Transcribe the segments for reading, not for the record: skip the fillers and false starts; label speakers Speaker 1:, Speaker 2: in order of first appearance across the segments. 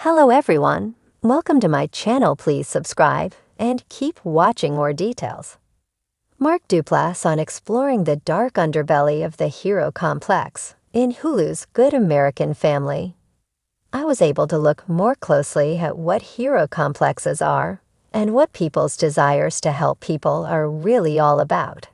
Speaker 1: Hello everyone, welcome to my channel. Please subscribe and keep watching more details. Mark Duplass on exploring the dark underbelly of the hero complex in Hulu's Good American Family. I was able to look more closely at what hero complexes are and what people's desires to help people are really all about,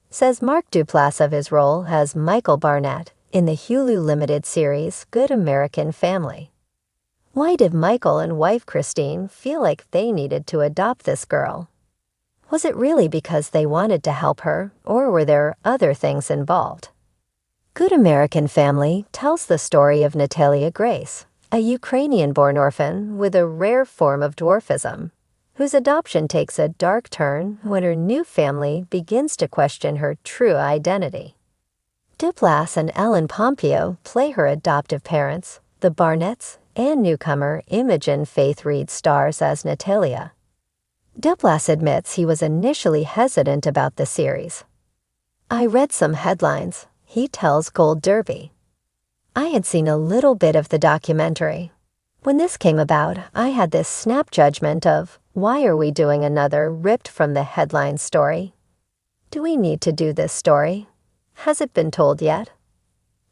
Speaker 1: says Mark Duplass of his role as Michael Barnett in the Hulu limited series Good American Family. Why did Michael and wife Christine feel like they needed to adopt this girl? Was it really because they wanted to help her, or were there other things involved? Good American Family tells the story of Natalia Grace, a Ukrainian-born orphan with a rare form of dwarfism, whose adoption takes a dark turn when her new family begins to question her true identity. Duplass and Ellen Pompeo play her adoptive parents, the Barnetts, and newcomer Imogen Faith Reed stars as Natalia. Duplass admits he was initially hesitant about the series. "I read some headlines," he tells Gold Derby. "I had seen a little bit of the documentary. When this came about, I had this snap judgment of, why are we doing another ripped from the headline story? Do we need to do this story? Has it been told yet?"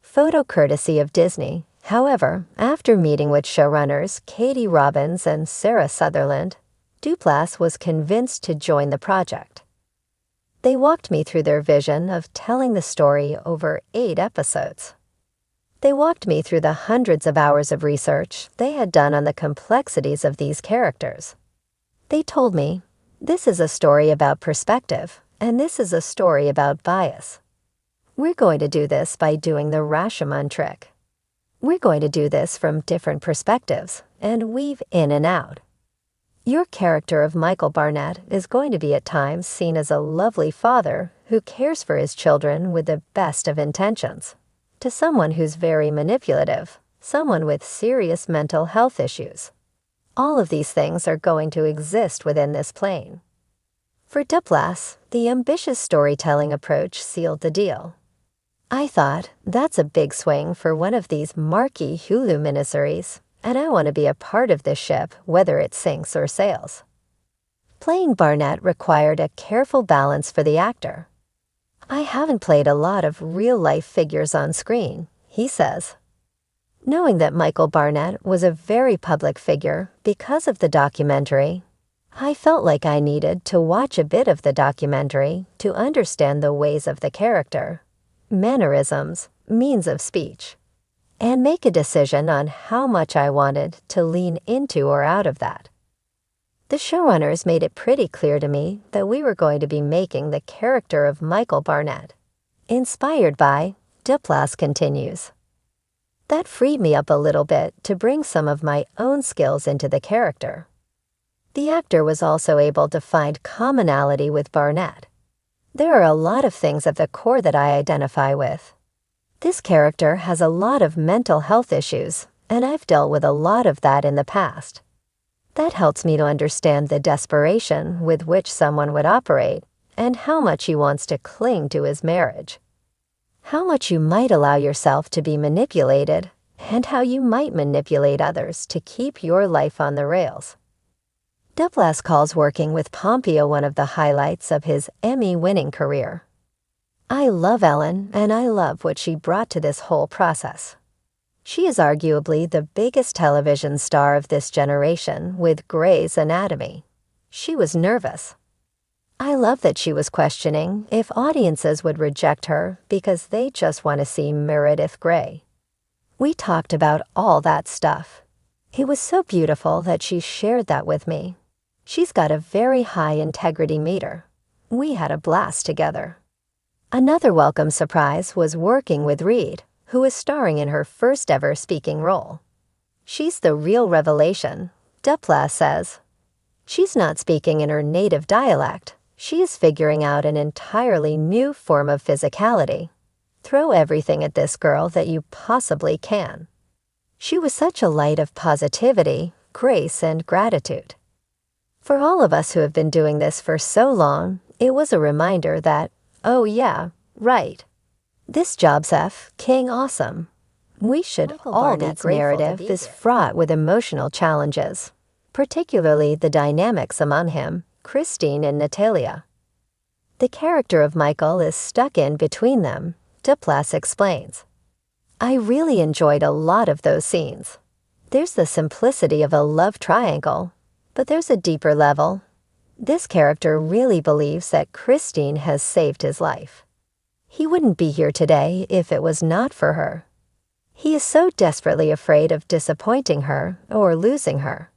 Speaker 1: Photo courtesy of Disney. However, after meeting with showrunners Katie Robbins and Sarah Sutherland, Duplass was convinced to join the project. They walked me through their vision of telling the story over 8 episodes. They walked me through the hundreds of hours of research they had done on the complexities of these characters. They told me, this is a story about perspective, and this is a story about bias. We're going to do this by doing the Rashomon trick. We're going to do this from different perspectives and weave in and out. Your character of Michael Barnett is going to be at times seen as a lovely father who cares for his children with the best of intentions, to someone who's very manipulative, someone with serious mental health issues. All of these things are going to exist within this plane. For Duplass, the ambitious storytelling approach sealed the deal. I thought, that's a big swing for one of these marquee Hulu miniseries, and I want to be a part of this ship whether it sinks or sails. Playing Barnett required a careful balance for the actor. "I haven't played a lot of real-life figures on screen," he says. Knowing that Michael Barnett was a very public figure because of the documentary, I felt like I needed to watch a bit of the documentary to understand the ways of the character, mannerisms, means of speech, and make a decision on how much I wanted to lean into or out of that. The showrunners made it pretty clear to me that we were going to be making the character of Michael Barnett, inspired by, Duplass continues. That freed me up a little bit to bring some of my own skills into the character. The actor was also able to find commonality with Barnett. There are a lot of things at the core that I identify with. This character has a lot of mental health issues, and I've dealt with a lot of that in the past. That helps me to understand the desperation with which someone would operate and how much he wants to cling to his marriage. How much you might allow yourself to be manipulated, and how you might manipulate others to keep your life on the rails. Duplass calls working with Pompeo one of the highlights of his Emmy-winning career. "I love Ellen, and I love what she brought to this whole process. She is arguably the biggest television star of this generation with Grey's Anatomy. She was nervous. I love that she was questioning if audiences would reject her because they just want to see Meredith Grey. We talked about all that stuff. It was so beautiful that she shared that with me. She's got a very high integrity meter. We had a blast together." Another welcome surprise was working with Reed, who is starring in her first ever speaking role. "She's the real revelation," Duplass says. "She's not speaking in her native dialect. She is figuring out an entirely new form of physicality. Throw everything at this girl that you possibly can." She was such a light of positivity, grace, and gratitude. For all of us who have been doing this for so long, it was a reminder that, oh yeah, right. This job's King awesome. We should all be grateful. Narrative is fraught with emotional challenges, particularly the dynamics among him, Christine and Natalia. The character of Michael is stuck in between them, Duplass explains. I really enjoyed a lot of those scenes. There's the simplicity of a love triangle, but there's a deeper level. This character really believes that Christine has saved his life. He wouldn't be here today if it was not for her. He is so desperately afraid of disappointing her or losing her.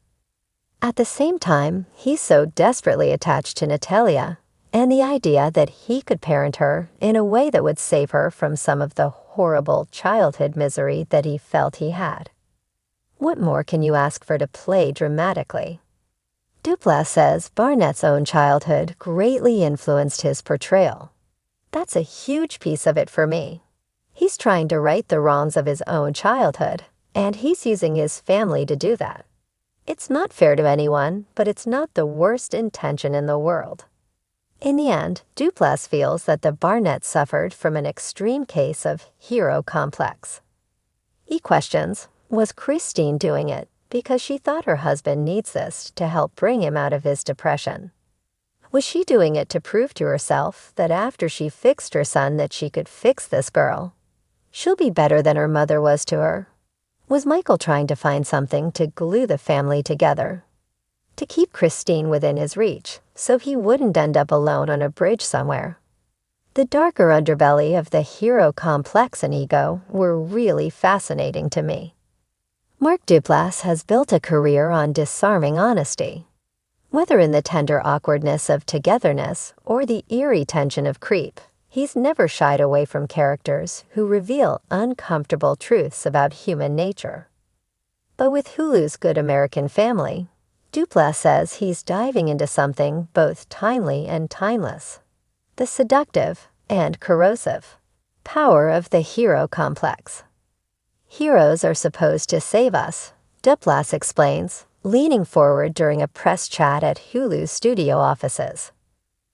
Speaker 1: At the same time, he's so desperately attached to Natalia and the idea that he could parent her in a way that would save her from some of the horrible childhood misery that he felt he had. What more can you ask for to play dramatically? Duplass says Barnett's own childhood greatly influenced his portrayal. That's a huge piece of it for me. He's trying to right the wrongs of his own childhood, and he's using his family to do that. It's not fair to anyone, but it's not the worst intention in the world. In the end, Duplass feels that the Barnetts suffered from an extreme case of hero complex. He questions, was Christine doing it because she thought her husband needs this to help bring him out of his depression? Was she doing it to prove to herself that after she fixed her son that she could fix this girl? She'll be better than her mother was to her. Was Michael trying to find something to glue the family together? To keep Christine within his reach, so he wouldn't end up alone on a bridge somewhere. The darker underbelly of the hero complex and ego were really fascinating to me. Mark Duplass has built a career on disarming honesty. Whether in the tender awkwardness of togetherness or the eerie tension of creep, he's never shied away from characters who reveal uncomfortable truths about human nature. But with Hulu's Good American Family, Duplass says he's diving into something both timely and timeless: the seductive and corrosive power of the hero complex. Heroes are supposed to save us, Duplass explains, leaning forward during a press chat at Hulu's studio offices.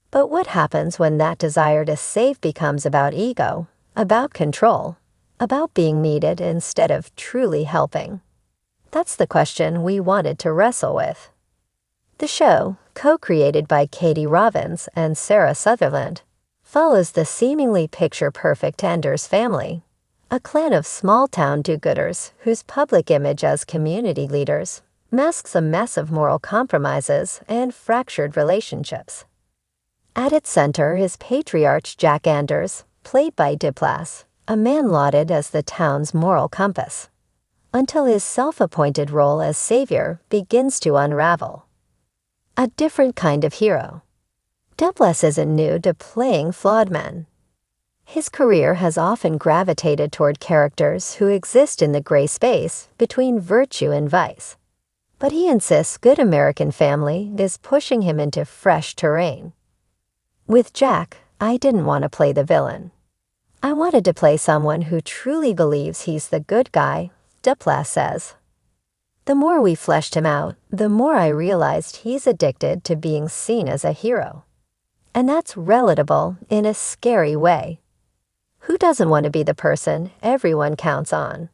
Speaker 1: But what happens when that desire to save becomes about ego, about control, about being needed instead of truly helping? That's the question we wanted to wrestle with. The show, co-created by Katie Robbins and Sarah Sutherland, follows the seemingly picture-perfect Enders family, a clan of small-town do-gooders whose public image as community leaders masks a mess of moral compromises and fractured relationships. At its center is patriarch Jack Anders, played by Duplass, a man lauded as the town's moral compass, until his self-appointed role as savior begins to unravel. A different kind of hero. Duplass isn't new to playing flawed men. His career has often gravitated toward characters who exist in the gray space between virtue and vice. But he insists Good American Family is pushing him into fresh terrain. With Jack, I didn't want to play the villain. I wanted to play someone who truly believes he's the good guy, Duplass says. The more we fleshed him out, the more I realized he's addicted to being seen as a hero. And that's relatable in a scary way. Who doesn't want to be the person everyone counts on?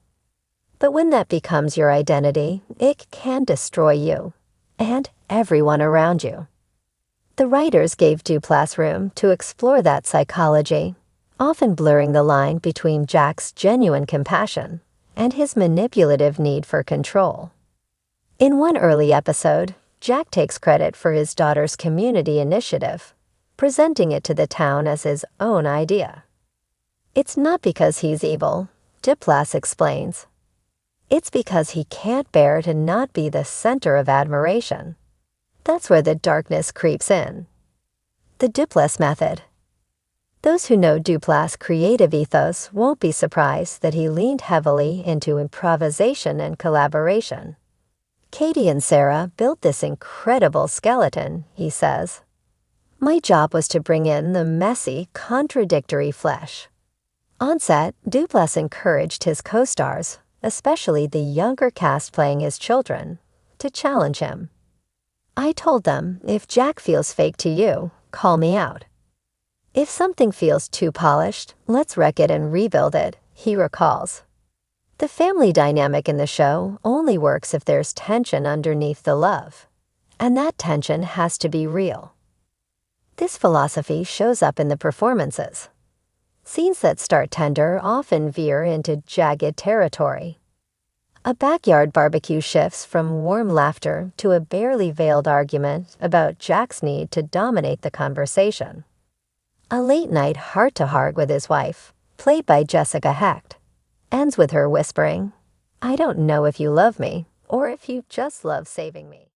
Speaker 1: But when that becomes your identity, it can destroy you and everyone around you. The writers gave Duplass room to explore that psychology, often blurring the line between Jack's genuine compassion and his manipulative need for control. In one early episode, Jack takes credit for his daughter's community initiative, presenting it to the town as his own idea. It's not because he's evil, Duplass explains. It's because he can't bear to not be the center of admiration. That's where the darkness creeps in. The Duplass method. Those who know Duplass' creative ethos won't be surprised that he leaned heavily into improvisation and collaboration. Katie and Sarah built this incredible skeleton, he says. My job was to bring in the messy, contradictory flesh. On set, Duplass encouraged his co-stars, especially the younger cast playing his children, to challenge him. I told them, if Jack feels fake to you, call me out. If something feels too polished, let's wreck it and rebuild it, he recalls. The family dynamic in the show only works if there's tension underneath the love, and that tension has to be real. This philosophy shows up in the performances. Scenes that start tender often veer into jagged territory. A backyard barbecue shifts from warm laughter to a barely veiled argument about Jack's need to dominate the conversation. A late-night heart-to-heart with his wife, played by Jessica Hecht, ends with her whispering, "I don't know if you love me or if you just love saving me."